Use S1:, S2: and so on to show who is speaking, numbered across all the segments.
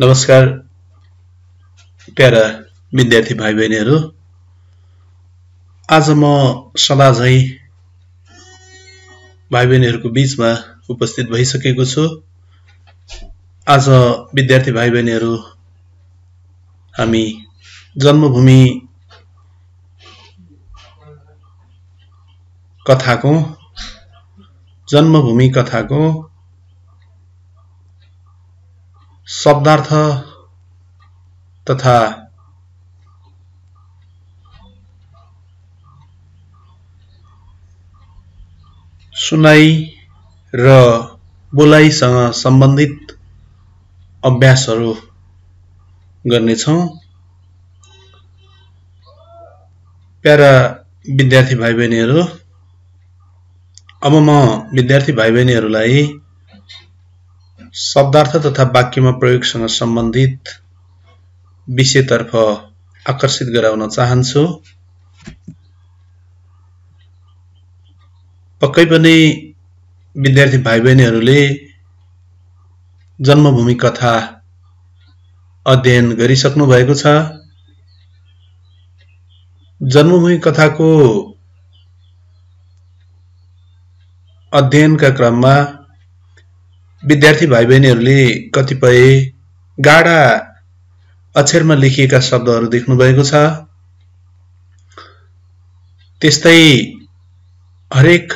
S1: नमस्कार प्यारा विद्यार्थी भाइ बहिनीहरू। आज म सदा झै भाइ बहिनीहरूको बीचमा उपस्थित भइसकेको छु। आज विद्यार्थी भाइ बहिनीहरू हामी जन्मभूमि कथाको शब्दार्थ तथा सुनाई र बोलाइसँग सम्बन्धित अभ्यासहरू गर्नेछौं। प्यारा विद्यार्थी भाइ बहिनीहरू, अब म विद्यार्थी भाइ बहिनीहरूलाई शब्दार्थ तथा वाक्यमा प्रयोगसँग सम्बन्धित विषयतर्फ आकर्षित गराउन चाहन्छु। पक्कै पनि विद्यार्थी भाइ बहिनीहरूले जन्मभूमि कथा अध्ययन गरिसक्नु भएको छ। जन्मभूमि कथाको अध्ययनका क्रममा विद्यार्थी भाइ बहिनीहरूले कतिपय गाढा अक्षरमा लेखिएका शब्दहरू देख्नु भएको छ। त्यस्तै हरेक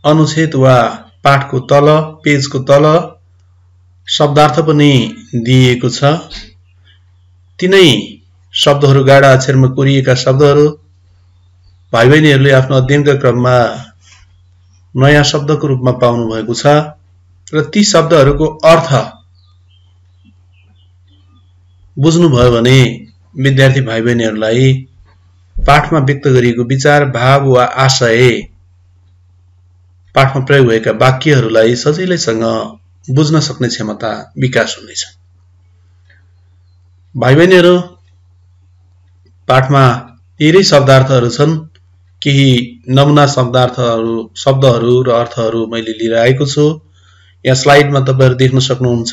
S1: अनुच्छेद वा पाठको तल, पेजको तल शब्दार्थ पनि दिइएको छ। तिनै शब्दहरू, गाढा अक्षरमा कोरिएका शब्दहरू भाइ बहिनीहरूले आफ्नो अध्ययनका क्रममा नयाँ शब्दको रूपमा पाउनु भएको छ र ती शब्दहरूको अर्थ बुझ्नुभयो भने विद्यार्थी भाइ बहिनीहरूलाई पाठमा व्यक्त गरिएको विचार, भाव वा आशय, पाठमा प्रयोग भएका वाक्यहरूलाई सजिलैसँग बुझ्न सक्ने क्षमता विकास हुनेछ। भाइ बहिनीहरू, पाठमा धेरै शब्दार्थहरू छन्। केही नमुना शब्दहरू र अर्थहरू मैले लिएर आएको छु। यहाँ स्लाइडमा तपाईहरु देख्न सक्नुहुन्छ।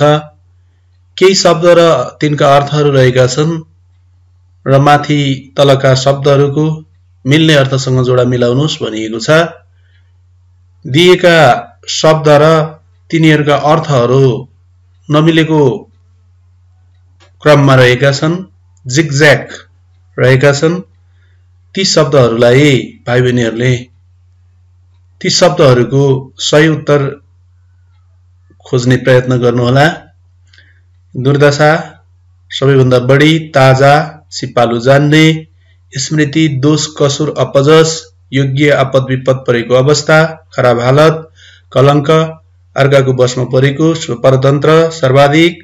S1: केही शब्द र तिनका अर्थहरू रहेका छन् र माथि तलका शब्दहरूको मिल्ने अर्थसँग जोडा मिलाउनुस् भनिएको छ। दिएका शब्द र तिनीहरूका अर्थहरू नमिलेको क्रममा रहेका छन्, जिगज्याग रहेका छन्। ती शब्दहरूलाई भाइ बहिनीहरूले ती शब्दहरूको सही उत्तर खोज्ने प्रयत्न गर्नुहोला। दुर्दशा, सबैभन्दा बढी, ताजा, सिपालु जान्ने, स्मृति, दोष, कसुर, अपजस, योग्य, आपद विपद परेको अवस्था, खराब हालत, कलंक, अर्काको बसमा परेको, परतन्त्र, सर्वाधिक,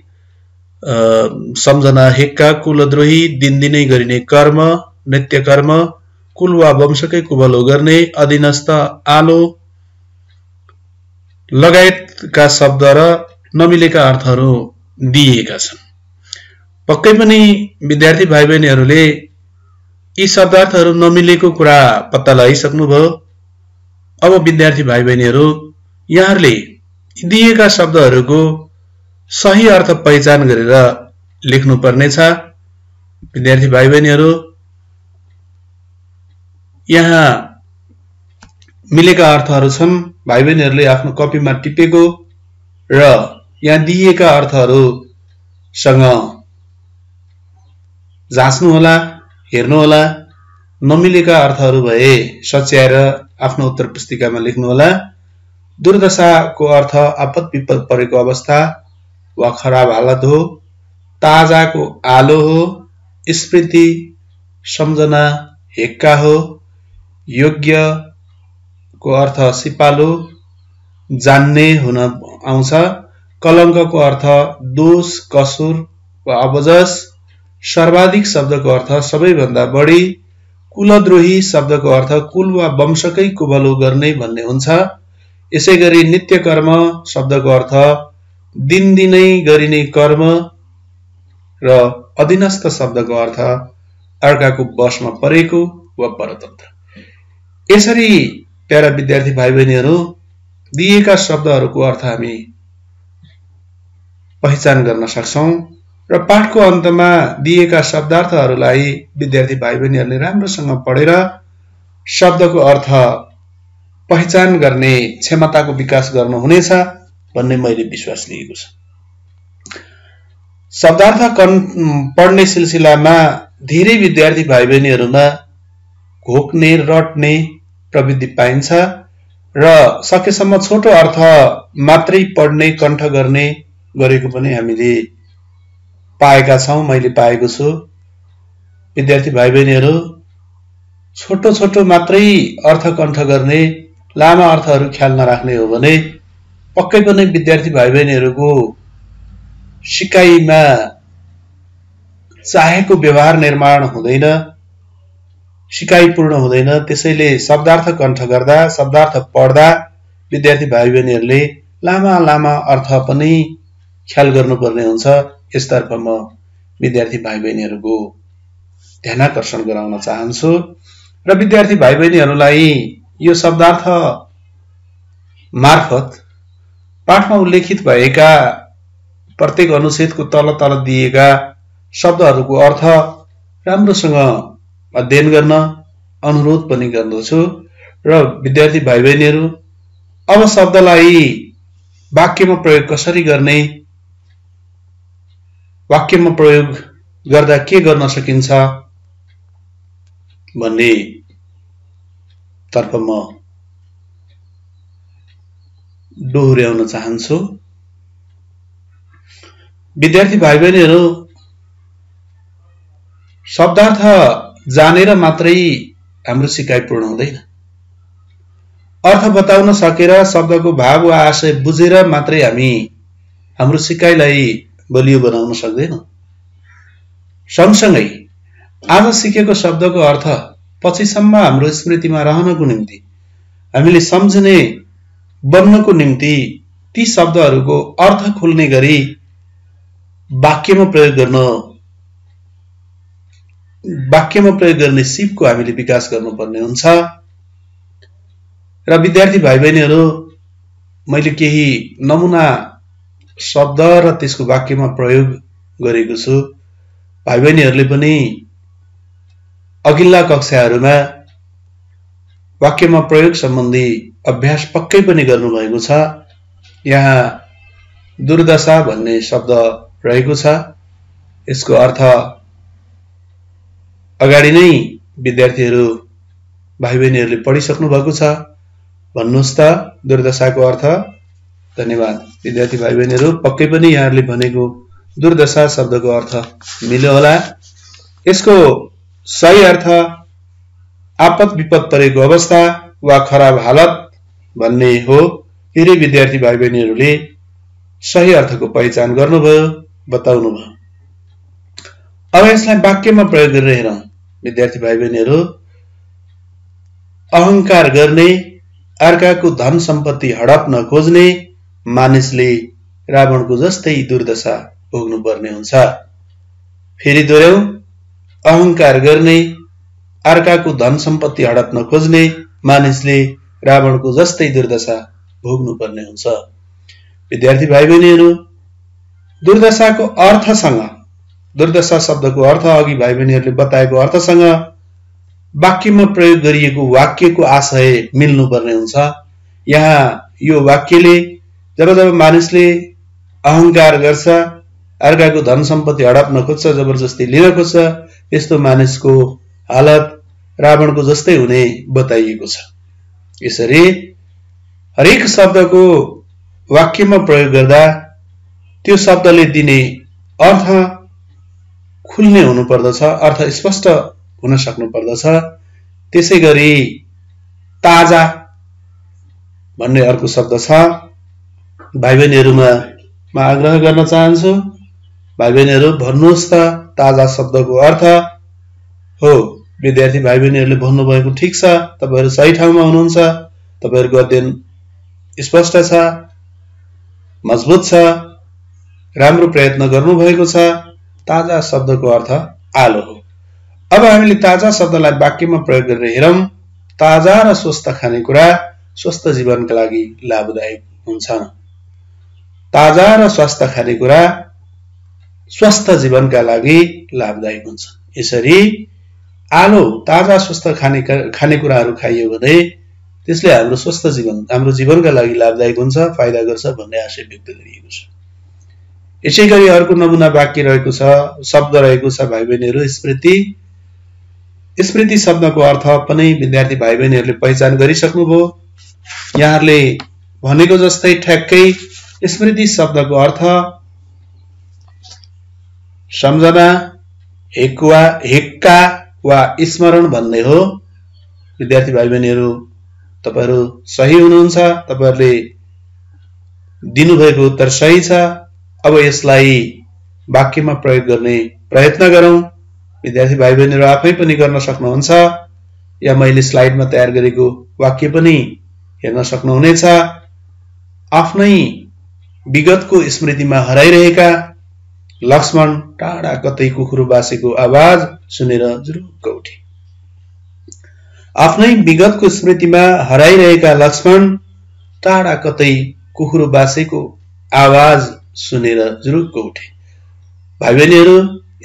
S1: सम्झना, हेक्का, कुलद्रोही, दिनदिनै गरिने कर्म, नित्य कर्म, कुल वा वंशकै कुभलो गर्ने, अधीनस्थ, आलो लगायतका शब्द र नमिलेका अर्थहरू दिइएका छन्। पक्कै पनि विद्यार्थी भाइ बहिनीहरूले यी शब्दार्थहरू नमिलेको कुरा पत्ता लगाइसक्नुभयो। अब विद्यार्थी भाइ बहिनीहरू, यहाँहरूले दिएका शब्दहरूको सही अर्थ पहिचान गरेर लेख्नु पर्नेछ। विद्यार्थी भाइ बहिनीहरू, यहाँ मिलेका अर्थहरू छन्। भाइ बहिनीहरूले आफ्नो कपीमा टिपेको र यहाँ दिइएका अर्थहरूसँग जाँच्नुहोला, हेर्नुहोला। नमिलेका अर्थहरू भए सच्याएर आफ्नो उत्तर पुस्तिकामा लेख्नुहोला। दुर्दशाको अर्थ आपद विपद परेको अवस्था वा खराब हालत हो। ताजाको आलो हो। स्मृति, सम्झना, हेक्का हो। योग्यको अर्थ सिपालु, जान्ने हुन आउँछ। कलंकको अर्थ दोष, कसुर वा अपजस। सर्वाधिक शब्दको अर्थ सबैभन्दा बढी। कुलद्रोही शब्दको अर्थ कुल वा वंशकै कुभलो गर्ने भन्ने हुन्छ। यसैगरी नित्य कर्म शब्दको अर्थ दिनदिनै गरिने कर्म र अधीनस्थ शब्दको अर्थ अर्काको बसमा परेको वा परतन्त्र। यसरी प्यारा विद्यार्थी भाइ बहिनीहरू, दिएका शब्दहरूको अर्थ हामी पहिचान गर्न सक्छौं र पाठको अन्तमा दिएका शब्दार्थहरूलाई विद्यार्थी भाइ बहिनीहरूले राम्रोसँग पढेर शब्दको अर्थ पहिचान गर्ने क्षमताको विकास गर्नुहुनेछ भन्ने मैले विश्वास लिएको छु। शब्दार्थ पढ्ने सिलसिलामा धेरै विद्यार्थी भाइ बहिनीहरूमा घोक्ने रट्ने प्रवृत्ति पाइन्छ र सकेसम्म छोटो अर्थ मात्रै पढ्ने कण्ठ गर्ने गरेको पनि हामीले पाएका छौं, मैले पाएको छु। विद्यार्थी भाइ बहिनीहरू छोटो छोटो मात्रै अर्थ कण्ठ गर्ने, लामा अर्थहरू ख्याल नराख्ने हो भने पक्कै पनि विद्यार्थी भाइ बहिनीहरूको सिकाइमा चाहेको व्यवहार निर्माण हुँदैन, सिकाइ पूर्ण हुँदैन। त्यसैले शब्दार्थ कण्ठ गर्दा, शब्दार्थ पढ्दा विद्यार्थी भाइ बहिनीहरूले लामा लामा अर्थ पनि ख्याल गर्नुपर्ने हुन्छ। यसतर्फ म विद्यार्थी भाइ बहिनीहरूको ध्यानाकर्षण गराउन चाहन्छु र विद्यार्थी भाइ बहिनीहरूलाई यो शब्दार्थ मार्फत पाठमा उल्लेखित भएका प्रत्येक अनुच्छेदको तल तल दिएका शब्दहरूको अर्थ राम्रोसँग अध्ययन गर्न अनुरोध पनि गर्दछु र विद्यार्थी भाइ बहिनीहरू अब शब्दलाई वाक्यमा प्रयोग कसरी गर्ने, वाक्यमा प्रयोग गर्दा के गर्न सकिन्छ भन्ने तर्फ म दोहोर्याउन चाहन्छु। विद्यार्थी भाइ बहिनीहरू शब्दार्थ जानेर मात्रै हाम्रो सिकाइ पूर्ण हुँदैन। अर्थ बताउन सकेर शब्दको भाव वा आशय बुझेर मात्रै हामी हाम्रो सिकाइलाई बलियो बनाउन सक्दैनौं। सँगसँगै आज सिकेको शब्दको अर्थ पछिसम्म हाम्रो स्मृतिमा रहनको निम्ति, हामीले सम्झने बन्नको निम्ति ती शब्दहरूको अर्थ खुल्ने गरी वाक्यमा प्रयोग गर्ने सिपको हामीले विकास गर्नुपर्ने हुन्छ। र विद्यार्थी भाइ बहिनीहरू मैले केही नमुना शब्द र त्यसको वाक्यमा प्रयोग गरेको छु। भाइ बहिनीहरूले पनि अघिल्ला कक्षाहरूमा वाक्यमा प्रयोग सम्बन्धी अभ्यास पक्कै पनि गर्नुभएको छ। यहाँ दुर्दशा भन्ने शब्द रहेको छ। यसको अर्थ अगाडि नै विद्यार्थीहरू भाइ बहिनीहरूले पढिसक्नु भएको छ। भन्नुहोस् त दुर्दशाको अर्थ। धन्यवाद। विद्यार्थी भाइ बहिनीहरू पक्कै पनि यहाँहरूले भनेको दुर्दशा शब्दको अर्थ मिल्यो होला। यसको सही अर्थ आपद विपद परेको अवस्था वा खराब हालत भन्ने हो। धेरै विद्यार्थी भाइ बहिनीहरूले सही अर्थको पहिचान गर्नुभयो, बताउनुभयो। अब यसलाई वाक्यमा प्रयोग गरेर हेरौं। विद्यार्थी भाइ बहिनीहरू अहंकार गर्ने, अर्काको धन सम्पत्ति हडप्न खोज्ने मानिसले रावणको जस्तै दुर्दशा भोग्नु पर्ने हुन्छ। फेरि दोहोर्याउँ। अहंकार गर्ने, अर्काको धन सम्पत्ति हडप्न खोज्ने मानिसले रावणको जस्तै दुर्दशा भोग्नु पर्ने हुन्छ। विद्यार्थी भाइ बहिनीहरू दुर्दशाको अर्थसँग, दुर्दशा शब्दको अर्थ अघि भाइ बहिनीहरूले बताएको अर्थसँग वाक्यमा प्रयोग गरिएको वाक्यको आशय मिल्नु पर्ने हुन्छ। यहाँ यो वाक्यले जब मानिसले अहंकार गर्छ, अर्काको धन सम्पत्ति हडप्न खोज्छ, जबरजस्ती लिन खोज्छ, यस्तो मानिसको हालत रावणको जस्तै हुने बताइएको छ। यसरी हरेक शब्दको वाक्यमा प्रयोग गर्दा त्यो शब्दले दिने अर्थ खुल्ने हुनु पर्दछ, अर्थ स्पष्ट हुन सक्नु पर्दछ। त्यसै गरी ताजा भन्ने अर्को शब्द छ। भाइ बहिनीहरूमा म आग्रह गर्न चाहन्छु, भाइ बहिनीहरू भन्नुहोस् त ताजा शब्दको अर्थ। हो, विद्यार्थी भाइ बहिनीहरूले भन्नुभएको ठिक छ। तपाईहरु सही ठाउँमा हुनुहुन्छ। तपाईहरुको अध्ययन स्पष्ट छ, मजबुत छ, राम्रो प्रयत्न गर्नुभएको छ। ताजा शब्दको अर्थ आलो हो। अब हामीले ताजा शब्दलाई वाक्यमा प्रयोग गरेर हेरौं। ताजा र स्वस्थ खानेकुरा स्वस्थ जीवनका लागि लाभदायक हुन्छ। ताजा र स्वस्थ खानेकुरा स्वस्थ जीवनका लागि लाभदायक हुन्छ। यसरी आलो ताजा स्वस्थ खानेकुराहरू खाइयो भने त्यसले हाम्रो स्वस्थ जीवन, हाम्रो जीवनका लागि लाभदायक हुन्छ, फाइदा गर्छ भन्ने आशय व्यक्त गरिएको छ। यसै गरी अर्को नमुना वाक्य रहेको छ, शब्द रहेको छ भाइ बहिनीहरू स्मृति। स्मृति शब्दको अर्थ पनि विद्यार्थी भाइ बहिनीहरूले पहिचान गरिसक्नुभयो। यहाँहरूले भनेको जस्तै ठ्याक्कै स्मृति शब्दको अर्थ सम्झना, हेक्का वा स्मरण भन्ने हो। विद्यार्थी भाइ बहिनीहरू तपाईहरु सही हुनुहुन्छ, तपाईहरुले दिनुभएको उत्तर सही छ। अब यसलाई वाक्यमा प्रयोग गर्ने प्रयत्न गरौं। विद्यार्थी भाइ बहिनीहरू आफै पनि गर्न सक्नुहुन्छ, या मैले स्लाइडमा तयार गरेको वाक्य पनि हेर्न सक्नुहुनेछ। आफ्नै विगतको स्मृतिमा हराइरहेका लक्ष्मण टाढा कतै कुखुरो बासेको आवाज सुनेर जुरुक्क उठे। आफ्नै विगतको स्मृतिमा हराइरहेका लक्ष्मण टाढा कतै कुखुरो बासेको आवाज सुनेर जुरुक्क उठे। भाइ बहिनीहरू,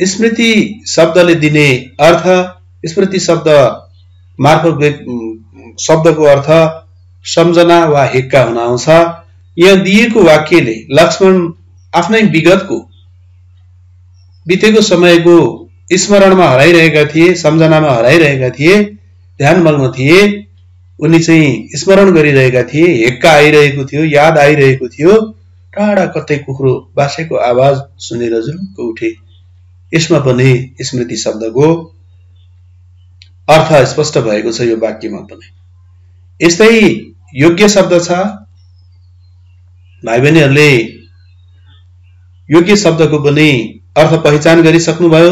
S1: स्मृति शब्दले दिने अर्थ, स्मृति शब्द मार्फत शब्दको अर्थ सम्झना वा हेक्का हुन आउँछ। यहाँ दिएको वाक्यले लक्ष्मण आफ्नै विगतको बितेको समयको स्मरणमा हराइरहेका थिए, सम्झनामा हराइरहेका थिए, ध्यानमग्न थिए। उनी चाहिँ स्मरण गरिरहेका थिए, हेक्का आइरहेको थियो, याद आइरहेको थियो। टाढा कतै कुखुरो बासेको आवाज सुनेर जुरुक्क उठे। यसमा पनि स्मृति शब्दको अर्थ स्पष्ट भएको छ यो वाक्यमा पनि। यस्तै योग्य शब्द छ। भाइ बहिनीहरूले योग्य शब्दको पनि अर्थ पहिचान गरिसक्नुभयो।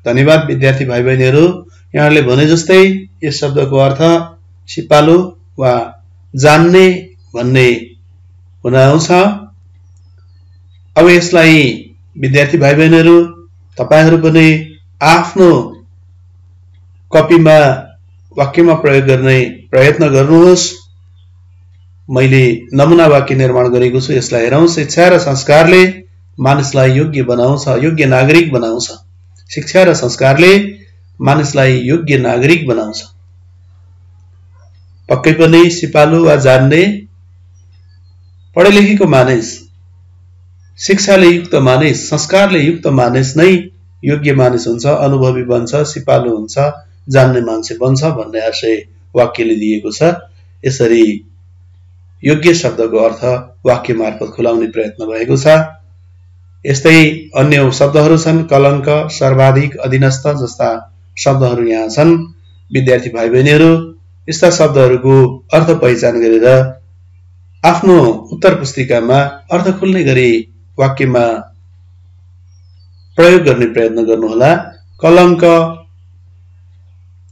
S1: धन्यवाद विद्यार्थी भाइ बहिनीहरू। यहाँहरूले भने जस्तै यस शब्दको अर्थ सिपालु वा जान्ने भन्ने हुन आउँछ। अब यसलाई विद्यार्थी भाइ बहिनीहरू तपाईहरु पनि आफ्नो कपीमा वाक्यमा प्रयोग गर्ने प्रयत्न गर्नुहोस्। मैले नमुना वाक्य निर्माण गरेको छु, यसलाई हेरौं। शिक्षा र संस्कारले मानिसलाई योग्य बनाउँछ, योग्य नागरिक बनाउँछ। शिक्षा र संस्कारले मानिसलाई योग्य नागरिक बनाउँछ। पक्कै पनि सिपालु वा जान्ने पढे लेखेको मानिस, शिक्षाले युक्त मानिस, संस्कारले युक्त मानिस नै योग्य मानिस हुन्छ, अनुभवी बन्छ, सिपालु हुन्छ, जान्ने मान्छे बन्छ भन्ने आशय वाक्यले दिएको छ। यसरी योग्य शब्दको अर्थ वाक्य मार्फत खुलाउने प्रयत्न भएको छ। यस्तै अन्य शब्दहरू छन्। कलंक, सर्वाधिक, अधीनस्थ जस्ता शब्दहरू यहाँ छन्। विद्यार्थी भाइ बहिनीहरू यस्ता शब्दहरूको अर्थ पहिचान गरेर आफ्नो उत्तर पुस्तिकामा अर्थ खुल्ने गरी वाक्यमा प्रयोग गर्ने प्रयत्न गर्नुहोला। कलंक,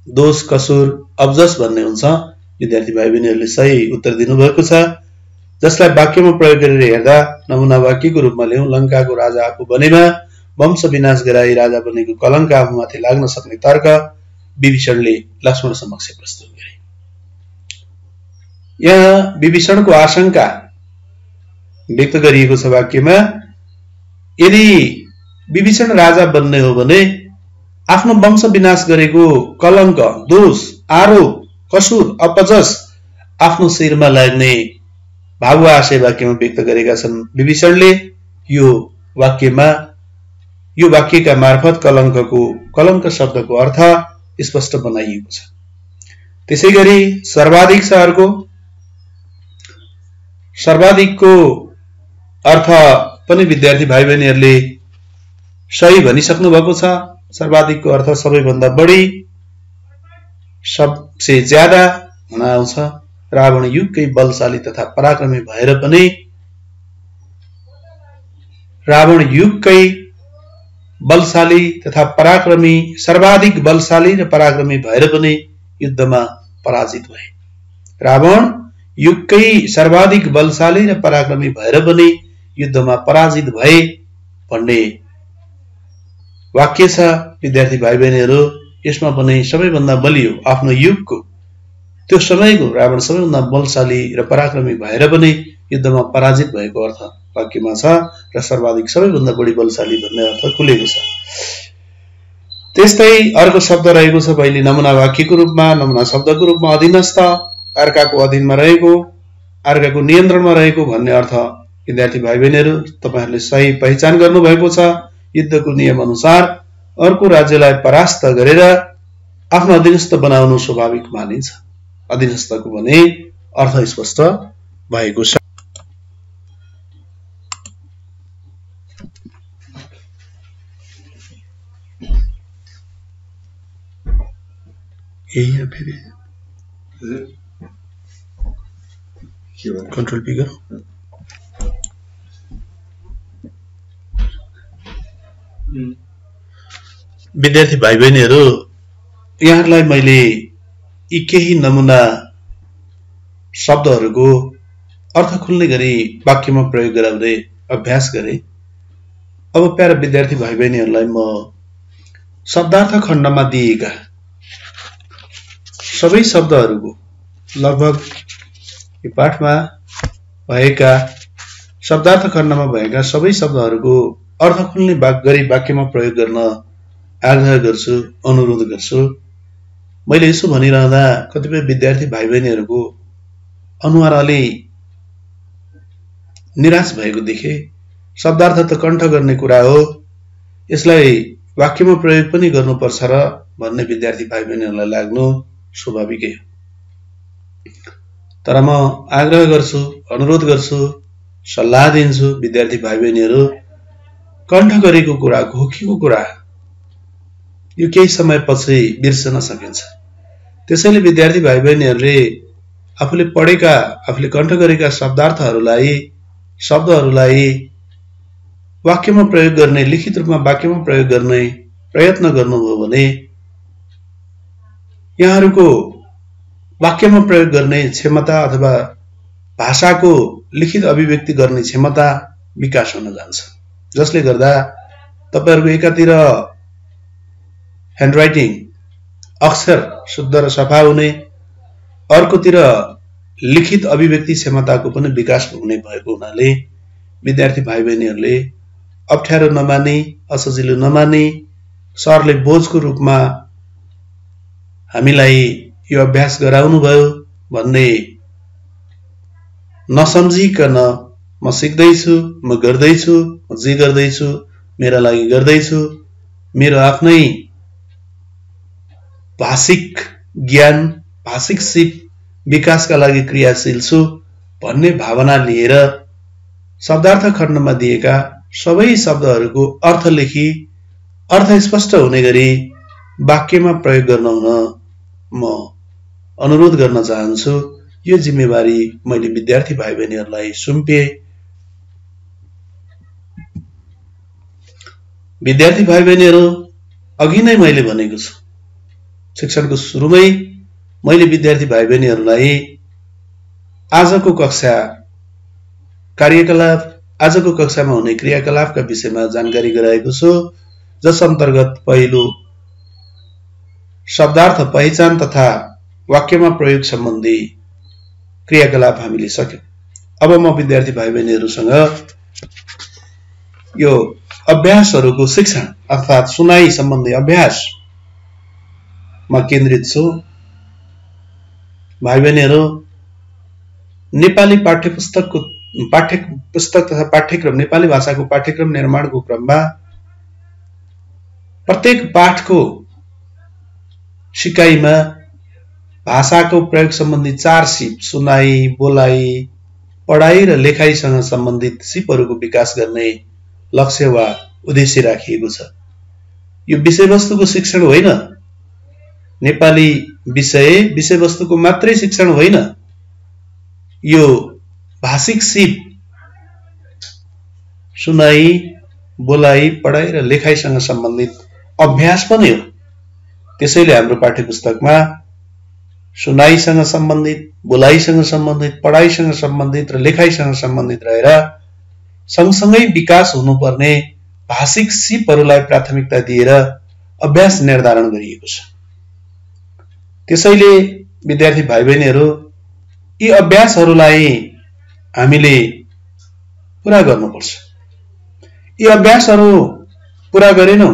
S1: दोष, कसुर, अब्जस भन्ने हुन्छ। विद्यार्थी भाइ बहिनीहरूले सही उत्तर दिनुभएको छ। जसलाई वाक्यमा प्रयोग गरेर हेर्दा नमुना वाक्यको रूपमा ल्याउँ। लंकाको राजा आफू बनेमा वंश विनाश गराई राजा बनेको कलंक आफूमाथि लाग्न सक्ने तर्क विभीषणले लक्ष्मण समक्ष प्रस्तुत गरे। यहाँ विभीषणको आशंका व्यक्त गरिएको छ वाक्यमा। यदि विभीषण राजा बन्ने हो भने आफ्नो वंश विनाश गरेको कलंक, दोष, आरोप, कसुर, अपजस आफ्नो शिरमा लाग्ने भावुक आशय वाक्यमा व्यक्त गरेका छन् विभीषणले। यो वाक्यका मार्फत कलंक शब्दको अर्थ स्पष्ट बनाइएको छ। त्यसैगरी सर्वाधिक शहरको सर्वाधिकको अर्थ पनि विद्यार्थी भाइ बहिनीहरूले सही भनिसक्नु भएको छ। सर्वाधिकको अर्थ सबैभन्दा बढी, सबसे ज्यादा हुन आउँछ। रावण युगकै बलशाली तथा पराक्रमी भएर पनि सर्वाधिक बलशाली र पराक्रमी भएर पनि युद्धमा पराजित भए। रावण युगकै सर्वाधिक बलशाली र पराक्रमी भएर पनि युद्धमा पराजित भए भन्ने वाक्य छ। विद्यार्थी भाइ बहिनीहरू यसमा पनि सबैभन्दा बलियो आफ्नो युगको, त्यो समयको रावण सबैभन्दा बलशाली र पराक्रमी भएर पनि युद्धमा पराजित भएको अर्थ वाक्यमा छ र सर्वाधिक सबैभन्दा बढी बलशाली भन्ने अर्थ खुलेको छ। त्यस्तै अर्को शब्द रहेको छ पहिले नमुना वाक्यको रूपमा, नमुना शब्दको रूपमा अधीनस्थ, अर्काको अधीनमा रहेको, अर्काको नियन्त्रणमा रहेको भन्ने अर्थ। विद्यार्थी भाइ बहिनीहरू, तपाईहरूले सही पहिचान गर्नुभएको छ। युद्धको नियम अनुसार अर्को राज्यलाई परास्त गरेर आफ्नो अधीनस्थ बनाउनु स्वाभाविक मानिन्छ। अधीनस्थको भने अर्थ स्पष्ट भएको छ। यही है फेरि कन्ट्रोल पी गरौँ। विद्यार्थी भाइ बहिनीहरू, यहाँहरूलाई मैले यी केही नमुना शब्दहरूको अर्थ खुल्ने गरी वाक्यमा प्रयोग गराउँदै अभ्यास गरे। अब प्यारा विद्यार्थी भाइ बहिनीहरूलाई म शब्दार्थ खण्डमा दिएका सबै शब्दहरूको लगभग यो पाठमा भएका शब्दार्थ खण्डमा भएका सबै शब्दहरूको अर्थ खुल्ने गरी वाक्यमा प्रयोग गर्न आग्रह गर्छु, अनुरोध गर्छु। मैले यसो भनिरहँदा कतिपय विद्यार्थी भाइ बहिनीहरूको अनुहार अलि निराश भएको देखे। शब्दार्थ त कण्ठ गर्ने कुरा हो, यसलाई वाक्यमा प्रयोग पनि गर्नुपर्छ र भन्ने विद्यार्थी भाइ बहिनीहरूलाई लाग्नु स्वाभाविकै हो। तर म आग्रह गर्छु, अनुरोध गर्छु, सल्लाह दिन्छु, विद्यार्थी भाइ बहिनीहरू, कण्ठ गरेको कुरा, घोकेको कुरा यो केही समयपछि बिर्सन सकिन्छ। त्यसैले विद्यार्थी भाइ बहिनीहरूले आफूले पढेका, आफूले कण्ठ गरेका शब्दहरूलाई वाक्यमा प्रयोग गर्ने, लिखित रूपमा वाक्यमा प्रयोग गर्ने प्रयत्न गर्नुभयो भने यहाँहरूको वाक्यमा प्रयोग गर्ने क्षमता अथवा भाषाको लिखित अभिव्यक्ति गर्ने क्षमता विकास हुन जान्छ, जसले गर्दा तपाईहरूको एकातिर ह्यान्डराइटिङ अक्षर शुद्ध र सफा हुने, अर्कोतिर लिखित अभिव्यक्ति क्षमताको पनि विकास हुने भएको हुनाले विद्यार्थी भाइ बहिनीहरूले अप्ठ्यारो नमानी, असजिलो नमानी, सरले बोझको रूपमा हामीलाई यो अभ्यास गराउनु भयो भन्ने नसम्झिकन म सिक्दैछु, म गर्दैछु, म जे गर्दैछु मेरा लागि गर्दैछु, मेरो आफ्नै भाषिक ज्ञान, भाषिक सिप विकासका लागि क्रियाशील छु भन्ने भावना लिएर शब्दार्थ खण्डमा दिएका सबै शब्दहरूको अर्थ लेखी अर्थ स्पष्ट हुने गरी वाक्यमा प्रयोग गर्न हुन म अनुरोध गर्न चाहन्छु। यो जिम्मेवारी मैले विद्यार्थी भाइ बहिनीहरूलाई सुम्पिए। विद्यार्थी भाइ बहिनीहरू, अघि नै मैले भनेको छु, शिक्षणको सुरुमै मैले विद्यार्थी भाइ बहिनीहरूलाई आजको कक्षा कार्यकलाप, आजको कक्षामा हुने क्रियाकलापका विषयमा जानकारी गराएको छु, जस अन्तर्गत पहिलो शब्दार्थ पहिचान तथा वाक्यमा प्रयोग सम्बन्धी क्रियाकलाप हामीले सक्यौं। अब म विद्यार्थी भाइ बहिनीहरूसँग यो अभ्यासहरूको शिक्षण अर्थात् सुनाई सम्बन्धी अभ्यासमा केन्द्रित छु। भाइ बहिनीहरू, नेपाली पाठ्यपुस्तक तथा पाठ्यक्रम, नेपाली भाषाको पाठ्यक्रम निर्माणको क्रममा प्रत्येक पाठको सिकाइमा भाषाको प्रयोग सम्बन्धी 4 सिप, सुनाई, बोलाइ, पढाइ र लेखाइसँग सम्बन्धित सिपहरूको विकास गर्ने लक्ष्य वा उद्देश्य राखिएको छ। यो विषयवस्तुको शिक्षण होइन, नेपाली विषयवस्तुको मात्रै शिक्षण होइन, यो भाषिक सिप, सुनाई, बोलाइ, पढाइ र लेखाइसँग सम्बन्धित अभ्यास पनि हो। त्यसैले हाम्रो पाठ्यपुस्तकमा सुनाइसँग सम्बन्धित, बोलाइसँग सम्बन्धित, पढाइसँग सम्बन्धित र लेखाइसँग सम्बन्धित रहेर सँगसँगै विकास हुनुपर्ने भाषिक सिपहरूलाई प्राथमिकता दिएर अभ्यास निर्धारण गरिएको छ। त्यसैले विद्यार्थी भाइ बहिनीहरू, यी अभ्यासहरूलाई हामीले पूरा गर्नुपर्छ। यी अभ्यासहरू पूरा गरेनौं,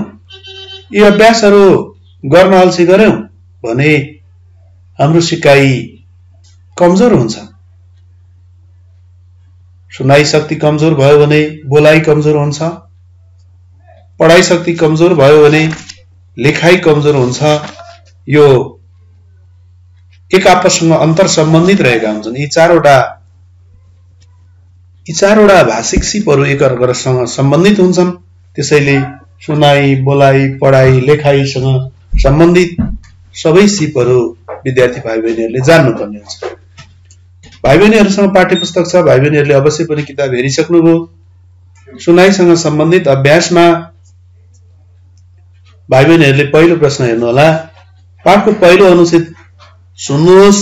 S1: यी अभ्यासहरू गर्न अल्छी गर्यौं भने हाम्रो सिकाइ कमजोर हुन्छ। सुनाइ शक्ति कमजोर भयो भने बोलाइ कमजोर हुन्छ, पढाइ शक्ति कमजोर भयो भने लेखाइ कमजोर हुन्छ। यो एक आपससँग अन्तर सम्बन्धित रहेका हुन्छन्। यी चारवटा भाषिक सिपहरू एकअर्कासँग सम्बन्धित हुन्छन्। त्यसैले सुनाइ, बोलाइ, पढाइ, लेखाइसँग सम्बन्धित सबै सिपहरू विद्यार्थी भाइ बहिनीहरूले जान्नुपर्ने हुन्छ। भाइ बहिनीहरूसँग पाठ्यपुस्तक छ, भाइ बहिनीहरूले अवश्य पनि किताब हेरिसक्नुभयो। सुनाइसँग सम्बन्धित अभ्यासमा भाइ बहिनीहरूले पहिलो प्रश्न हेर्नुहोला। पाठको पहिलो अनुच्छेद सुन्नुहोस्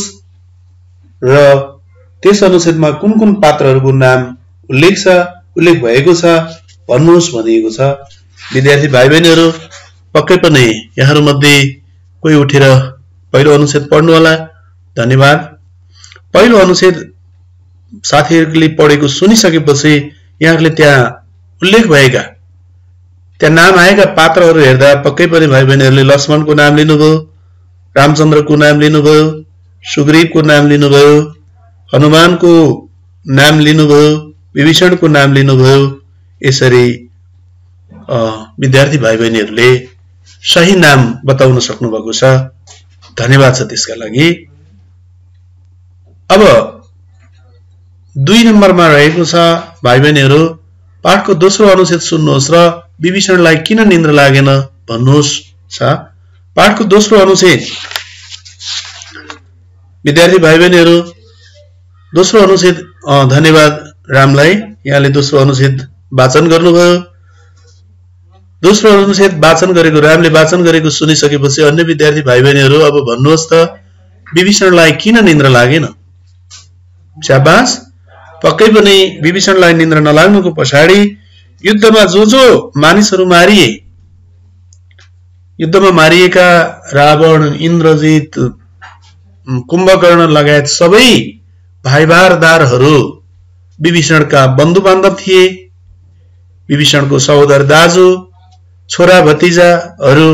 S1: र त्यस अनुच्छेदमा कुन कुन पात्रहरूको नाम उल्लेख भएको छ भन्नुहोस् भनिएको छ। विद्यार्थी भाइ बहिनीहरू पक्कै पनि यहाँहरू मध्ये कोही उठेर पहिलो अनुच्छेद पढ्नु होला। धन्यवाद। पहिलो अनुच्छेद साथीहरूले पढेको सुनिसकेपछि यहाँहरूले त्यहाँ उल्लेख भएका, त्यहाँ नाम आएका पात्रहरू हेर्दा पक्कै पनि भाइ बहिनीहरूले लक्ष्मणको नाम लिनुभयो, रामचन्द्रको नाम लिनुभयो, सुग्रीवको नाम लिनुभयो, हनुमानको नाम लिनुभयो, विभीषणको नाम लिनुभयो। यसरी विद्यार्थी भाइ बहिनीहरूले सही नाम बताउन सक्नु भएको छ। धन्यवाद छ त्यसका लागि। अब 2 नम्बरमा रहेको छ भाइ बहिनीहरू पाठको दोस्रो अनुच्छेद सुन्नुहोस् र विभीषणलाई किन निन्द्रा लागेन भन्नुहोस् छ। पाठको दोस्रो अनुच्छेद विद्यार्थी भाइ बहिनीहरू दोस्रो अनुच्छेद धन्यवाद रामलाई, यहाँले दोस्रो अनुच्छेद वाचन गर्नुभयो। दोस्रो अनुच्छेद वाचन गरेको रामले वाचन गरेको सुनिसकेपछि अन्य विद्यार्थी भाइ बहिनीहरू अब भन्नुहोस् त विभीषणलाई किन निन्द्रा लागेन। शाबास। पक्कै पनि विभीषणलाई निन्द्रा नलाग्नुको पछाडि युद्धमा जो मानिसहरू मारिए, युद्धमा मारिएका रावण, इन्द्रजित, कुम्भकर्ण लगायत सबै भाइबारदारहरू विभीषणका बन्धु बान्धव थिए। विभीषणको सहोदर दाजु, छोरा भतिजाहरू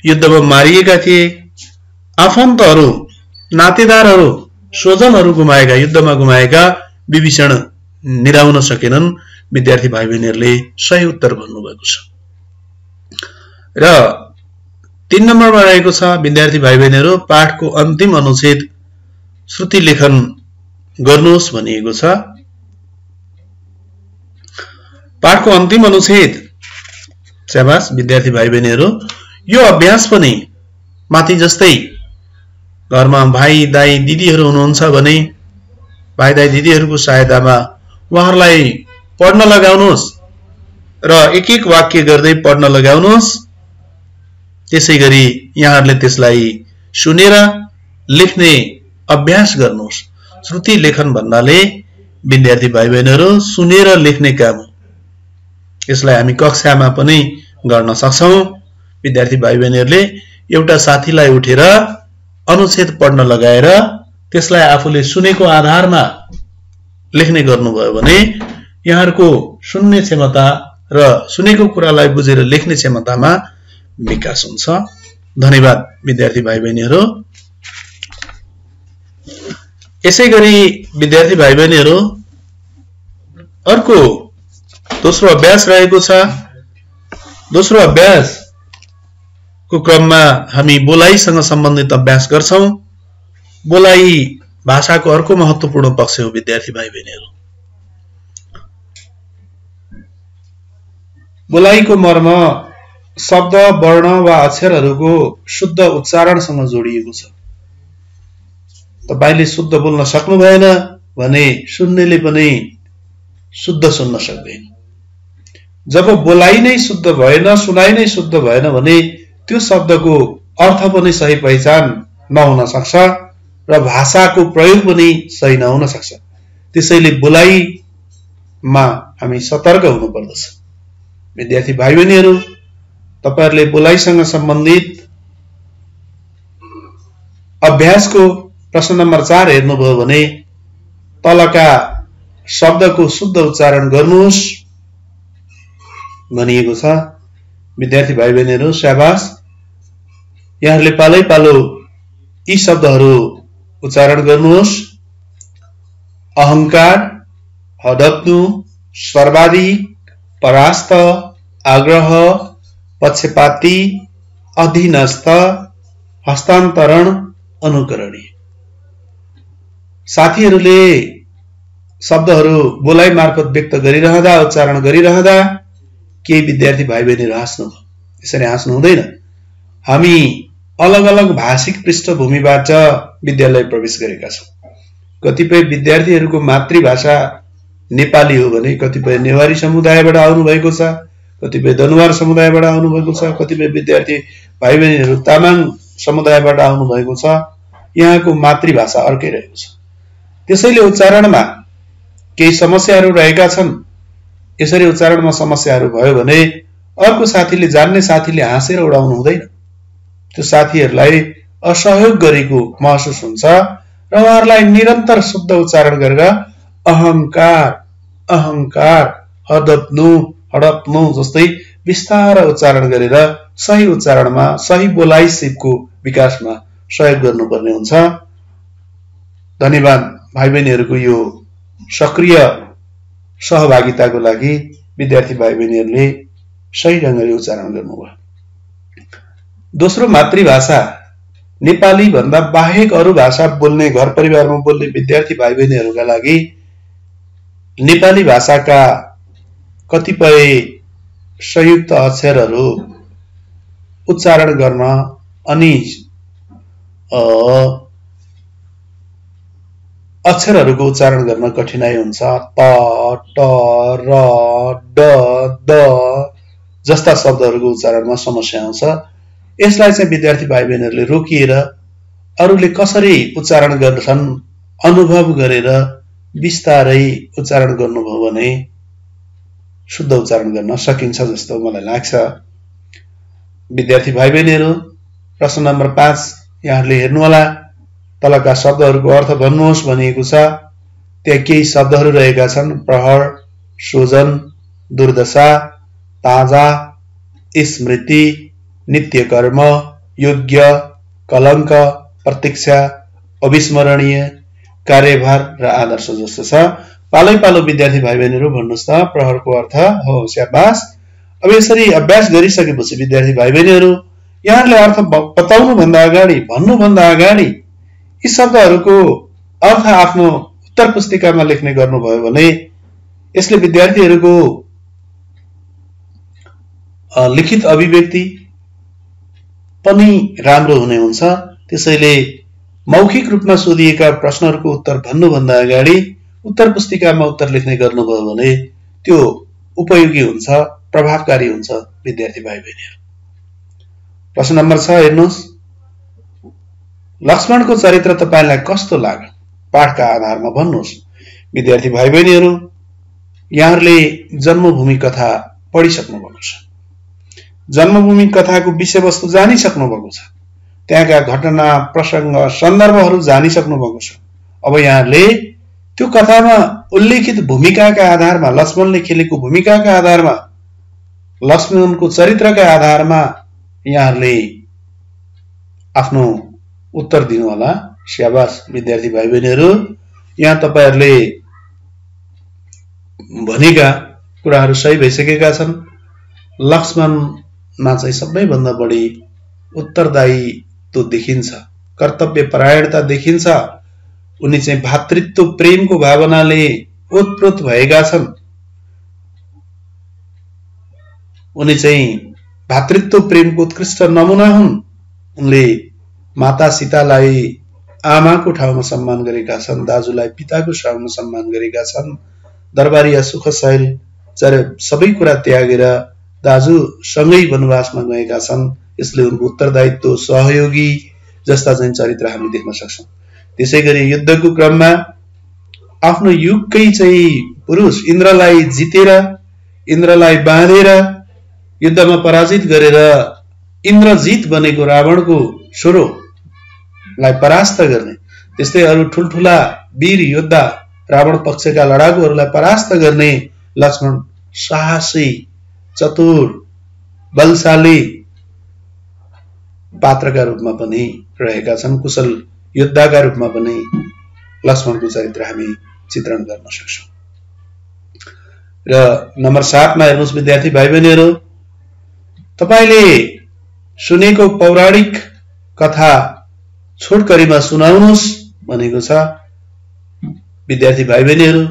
S1: युद्धमा मारिएका थिए। आफन्तहरू, नातेदारहरू, स्वजनहरू गुमाएका, युद्धमा गुमाएका विभीषण निराउन सकेनन्। विद्यार्थी भाइ बहिनीहरूले सही उत्तर भन्नुभएको छ। र 3 नम्बरमा रहेको छ विद्यार्थी भाइ बहिनीहरू पाठको अन्तिम अनुच्छेद श्रुति लेखन गर्नुहोस् भनिएको छ। पाठको अन्तिम अनुच्छेद। शाबास विद्यार्थी भाइ बहिनीहरू। यो अभ्यास पनि माथि जस्तै घरमा भाइ दाइ दिदीहरू हुनुहुन्छ भने भाइ दाइ दिदीहरूको सहायतामा उहाँहरूलाई पढ्न लगाउनुहोस् र एक एक वाक्य गर्दै पढ्न लगाउनुहोस्। त्यसैगरी यहाँहरूले त्यसलाई सुनेर लेख्ने अभ्यास गर्नुहोस्। श्रुति लेखन भन्नाले विद्यार्थी भाइ बहिनीहरू सुनेर लेख्ने काम हो। यसलाई हामी कक्षामा पनि गर्न सक्छौं। विद्यार्थी भाइ बहिनीहरूले एउटा साथीलाई उठेर अनुच्छेद पढ्न लगाएर त्यसलाई आफूले सुनेको आधारमा लेख्ने गर्नुभयो भने यहाँहरूको सुन्ने क्षमता र सुनेको कुरालाई बुझेर लेख्ने क्षमतामा विकास हुन्छ। धन्यवाद विद्यार्थी भाइ बहिनीहरू। यसैगरी विद्यार्थी भाइ बहिनीहरू अर्को दोस्रो अभ्यास रहेको छ। दोस्रो अभ्यासको क्रममा हामी बोलाइसँग सम्बन्धित अभ्यास गर्छौं। बोलाइ भाषाको अर्को महत्त्वपूर्ण पक्ष हो विद्यार्थी भाइ बहिनीहरू। बोलाइको मर्म शब्द, वर्ण वा अक्षरहरूको शुद्ध उच्चारणसँग जोडिएको छ। तपाईले शुद्ध बोल्न सक्नु भएन भने सुन्नेले पनि शुद्ध सुन्न सक्दैन। जब बोलाइ नै शुद्ध भएन, सुनाइ नै शुद्ध भएन भने त्यो शब्दको अर्थ पनि सही पहिचान नहुन सक्छ र भाषाको प्रयोग पनि सही नहुन सक्छ। त्यसैले बोलाइमा हामी सतर्क हुनु पर्दछ। विद्यार्थी भाइ बहिनीहरू तपाईहरुले बोलाइसँग सम्बन्धित अभ्यासको प्रश्न नम्बर 4 हेर्नुभयो भने तलका शब्दको शुद्ध उच्चारण गर्नुहोस् भनिएको छ। विद्यार्थी भाइ बहिनीहरू शाबाश, यहाँहरूले पालै पालो यी शब्दहरू उच्चारण गर्नुहोस्। अहंकार, हडप्नु, सर्वाधिक, परास्त, आग्रह, पक्षपाती, अधीनस्थ, हस्तान्तरण, अनुकरणीय। साथीहरूले शब्दहरू बोलाइ मार्फत व्यक्त गरिरहँदा, उच्चारण गरिरहँदा केही विद्यार्थी भाइ बहिनीहरू हाँस्नु भयो। यसरी हाँस्नु हुँदैन। हामी अलग अलग भाषिक पृष्ठभूमिबाट विद्यालय प्रवेश गरेका छौँ। कतिपय विद्यार्थीहरूको मातृभाषा नेपाली हो भने कतिपय नेवारी समुदायबाट आउनुभएको छ, कतिपय दनुवार समुदायबाट आउनुभएको छ, कतिपय विद्यार्थी भाइ बहिनीहरू तामाङ समुदायबाट आउनुभएको छ। यहाँको मातृभाषा अर्कै रहेको छ। त्यसैले उच्चारणमा केही समस्याहरू रहेका छन्। यसरी उच्चारणमा समस्याहरू भयो भने अर्को साथीले, जान्ने साथीले हाँसेर उडाउनु हुँदैन। त्यो साथीहरूलाई असहयोग गरेको महसुस हुन्छ र उहाँहरूलाई निरन्तर शुद्ध उच्चारण गरेर अहंकार, अहंकार, हडप्नु, हडप्नु जस्तै विस्तार उच्चारण गरेर सही उच्चारणमा, सही बोलाइ सिपको विकासमा सहयोग गर्नुपर्ने हुन्छ। धन्यवाद भाइ बहिनीहरूको यो सक्रिय सहभागिताको लागि। विद्यार्थी भाइ बहिनीहरूले सही ढङ्गले उच्चारण गर्नुभयो। दोस्रो, मातृभाषा नेपाली भन्दा बाहेक अरू भाषा बोल्ने, घर परिवारमा बोल्ने विद्यार्थी भाइ बहिनीहरूका लागि नेपाली भाषाका कतिपय संयुक्त अक्षरहरू उच्चारण गर्न अनि अक्षरहरूको उच्चारण गर्न कठिनाइ हुन्छ। त, ट, र, ड, द जस्ता शब्दहरूको उच्चारणमा समस्या आउँछ। यसलाई चाहिँ विद्यार्थी भाइ बहिनीहरूले रोकिएर अरूले कसरी उच्चारण गर्छन् अनुभव गरेर बिस्तारै उच्चारण गर्नुभयो भने शुद्ध उच्चारण गर्न सकिन्छ जस्तो मलाई लाग्छ। विद्यार्थी भाइ बहिनीहरू, प्रश्न नम्बर 5 यहाँहरूले हेर्नुहोला। तलका शब्दहरूको अर्थ भन्नुहोस् भनिएको छ। त्यहाँ केही शब्दहरू रहेका छन्। प्रहर, सोजन, दुर्दशा, ताजा, स्मृति, नित्य कर्म, योग्य, कलङ्क, प्रतीक्षा, अविस्मरणीय, कार्यभार र आदर्श जस्तो छ। पालै पालो विद्यार्थी भाइ बहिनीहरू भन्नुहोस् त प्रहरको अर्थ। हो, स्याबास। अब यसरी अभ्यास गरिसकेपछि विद्यार्थी भाइ बहिनीहरू, यहाँहरूले अर्थ बताउनु भन्दा अगाडि, भन्नुभन्दा अगाडि यी शब्दहरूको अर्थ आफ्नो उत्तर पुस्तिकामा लेख्ने गर्नुभयो भने यसले विद्यार्थीहरूको लिखित अभिव्यक्ति पनि राम्रो हुने हुन्छ। त्यसैले मौखिक रूपमा सोधिएका प्रश्नहरूको उत्तर भन्नुभन्दा अगाडि उत्तर पुस्तिकामा उत्तर लेख्ने गर्नुभयो भने त्यो उपयोगी हुन्छ, प्रभावकारी हुन्छ विद्यार्थी भाइ बहिनीहरू। प्रश्न नम्बर 6 हेर्नुहोस्। लक्ष्मणको चरित्र तपाईलाई कस्तो लाग्यो? पाठका आधारमा भन्नुहोस्। विद्यार्थी भाइ बहिनीहरू, यहाँहरूले जन्मभूमि कथा पढिसक्नु भएको छ। जन्मभूमि कथाको विषयवस्तु जानिसक्नु भएको छ। त्यहाँका घटना, प्रसंग, सन्दर्भहरू जानिसक्नु भएको छ। अब यहाँहरूले त्यो कथामा उल्लेखित भूमिकाका आधारमा, लक्ष्मणले खेलेको भूमिकाका आधारमा, लक्ष्मणको चरित्रका आधारमा यहाँहरूले आफ्नो उत्तर दिनु होला। स्याबास विद्यार्थी भाइ बहिनीहरू, यहाँ तपाईहरुले भनेका कुराहरू सही भइसकेका छन्। लक्ष्मणमा चाहिँ सबैभन्दा बढी उत्तरदायित्व देखिन्छ, कर्तव्य परायणता देखिन्छ। उनी चाहिँ भातृत्व प्रेमको भावनाले ओतप्रोत भएका छन्। उनी चाहिँ भातृत्व प्रेमको उत्कृष्ट नमुना हुन्। उनले माता सीतालाई आमाको ठाउँमा सम्मान गरेका छन्, दाजुलाई पिताको ठाउँमा सम्मान गरेका छन्। दरबारी सुख शैल सबै कुरा त्यागेर दाजु सँगै वनवासमा गएका छन्। यसले उनको उत्तरदायित्व, सहयोगी जस्ता चाहिँ चरित्र हामी देख्न सक्छौं। त्यसैगरी युद्धको क्रममा आफ्नो युगकै चाहिँ पुरुष इन्द्रलाई जितेर, इन्द्रलाई बाँधेर युद्धमा पराजित गरेर इन्द्रजित बनेको रावणको छोरोलाई परास्त गर्ने, त्यस्तै अरु ठुलठुला वीर योद्धा रावण पक्षका लडाकुहरूलाई परास्त गर्ने लक्ष्मण साहसी, चतुर, बलशाली पात्रका रूपमा पनि रहेका छन्। कुशल योद्धाका रूपमा पनि लक्ष्मणको चरित्र हामी चित्रण गर्न सक्छौं। र नम्बर 7 मा हेर्नुस् विद्यार्थी भाइ बहिनीहरू, तपाईले सुनेको पौराणिक कथा छोटकरीमा सुनाउनुस् भनेको छ। विद्यार्थी भाइ बहिनीहरू,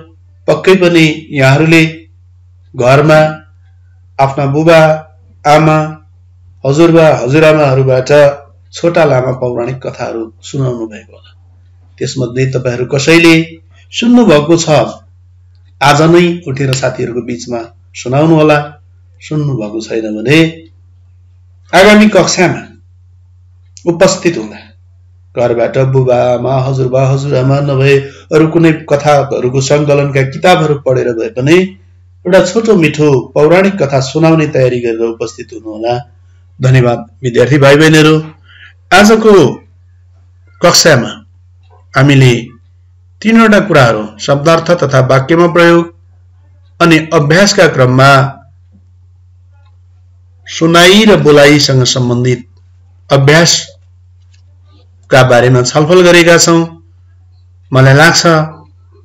S1: पक्कै पनि यहाँहरूले घरमा आफ्ना बुबा आमा हजुरबा हजुरआमाहरूबाट छोटा लामा पौराणिक कथाहरू सुनाउनु भएको होला। त्यसमध्ये तपाईहरू कसैले सुन्नु भएको छ, आज नै उठेर साथीहरूको बीचमा सुनाउनु होला। सुन्नु भएको छैन भने आगामी कक्षामा उपस्थित हुँदा घरबाट बुबा आमा हजुरबा हजुरआमा नभए अरु कुनै कथाहरूको संकलनका किताबहरू पढेर भए पनि एउटा छोटो मिठो पौराणिक कथा सुनाउने तयारी गरेर उपस्थित हुनु होला। धन्यवाद विद्यार्थी भाइ बहिनीहरू। आजको कक्षामा हामीले तीनवटा कुराहरू शब्दार्थ तथा वाक्यमा प्रयोग अनि अभ्यासका क्रममा सुनाई र बोलाइसँग सम्बन्धित अभ्यासका बारेमा छलफल गरेका छौं। मलाई लाग्छ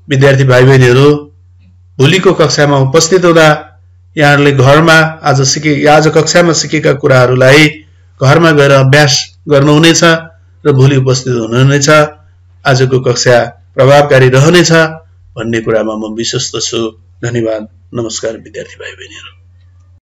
S1: विद्यार्थी भाइ बहिनीहरू भोलिको कक्षामा उपस्थित हुँदा यहाँहरूले घरमा आज कक्षामा सिकेका कुराहरूलाई घरमा गएर अभ्यास गर्नुहुनेछ र भोलि उपस्थित हुनुहुनेछ। आजको कक्षा प्रभावकारी रहनेछ भन्ने कुरामा म विश्वस्त छु। धन्यवाद। नमस्कार विद्यार्थी भाइ बहिनीहरू।